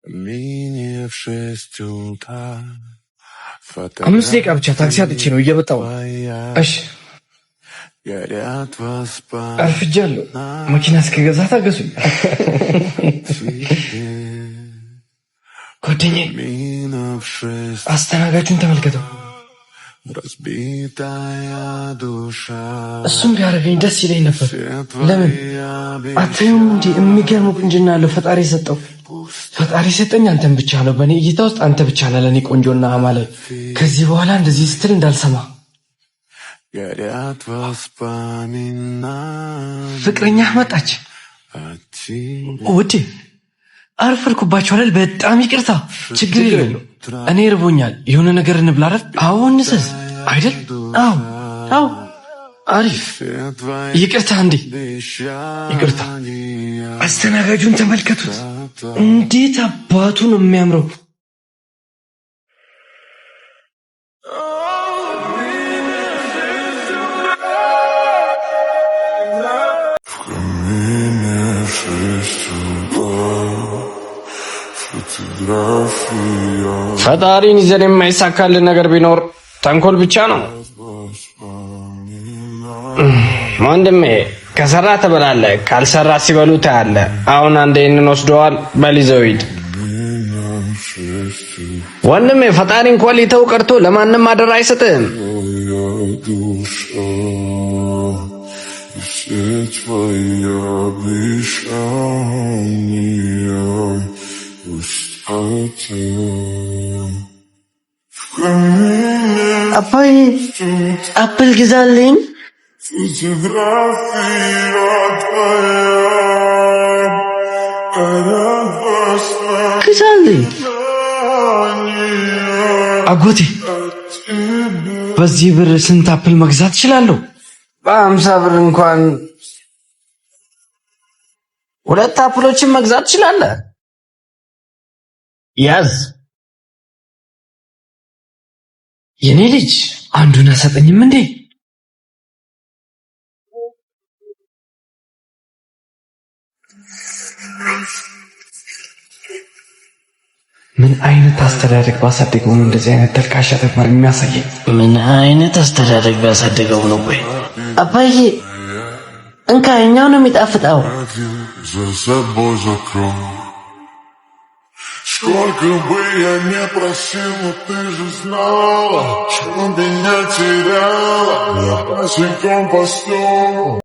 Мини в 6 утра. 5 ደቂቃ ብቻ ታክሲ አጥቼ ነው እየመጣሁ። እሺ አርፍጃለሁ። መኪና እስከገዛ ታገሱኝ። ጓደኛዬ አስተናጋጁን ተመልከተው። እሱም ቢያደርገኝ ደስ ይለኝ ነበር። ለምን አታዩም እንዴ? የሚገርም ቁንጅና ያለው ፈጣሪ ሰጠው። ፈጣሪ ሰጠኝ አንተን ብቻ ነው። በእኔ እይታ ውስጥ አንተ ብቻ ነህ ለእኔ ቆንጆና አማላይ። ከዚህ በኋላ እንደዚህ ስትል እንዳልሰማ። ፍቅረኛህ መጣች። ውዴ አርፈርኩባችሁ አይደል? በጣም ይቅርታ። ችግር የለውም። እኔ ርቦኛል። የሆነ ነገር እንብላ አይደል? አዎ እንስስ አይደል? አዎ አሪፍ። ይቅርታ እንዴ ይቅርታ። አስተናጋጁን ተመልከቱት። እንዴት አባቱ ነው የሚያምረው። ፈጣሪን ይዘን የማይሳካልን ነገር ቢኖር ተንኮል ብቻ ነው። ወንድሜ ከሰራ ትበላለህ፣ ካልሰራ ሲበሉ ታያለህ። አሁን አንዴ እንወስደዋል። በሊዘው ሂድ ወንድሜ። ፈጣሪ እንኳን ሊተው ቀርቶ ለማንም አደራ አይሰጥም። አባዬ አፕል ግዛልኝ። ግዛልኝ አጎቴ። በዚህ ብር ስንት አፕል መግዛት እችላለሁ? በ50 ብር እንኳን 2 አፕሎችን መግዛት ትችላለህ። ያዝ የኔ ልጅ። አንዱን አሰጠኝም እንዴ? ምን አይነት አስተዳደግ ባሳደገው ነው እንደዚህ አይነት ተልካሻ ተግባር የሚያሳየኝ? ምን አይነት አስተዳደግ ባሳደገው ነው? ቆይ አባዬ እንካ፣ እኛው ነው የሚጣፍጠው። Сколько бы я не просил, но ты же знала, что меня теряла. Я босиком по стёклу.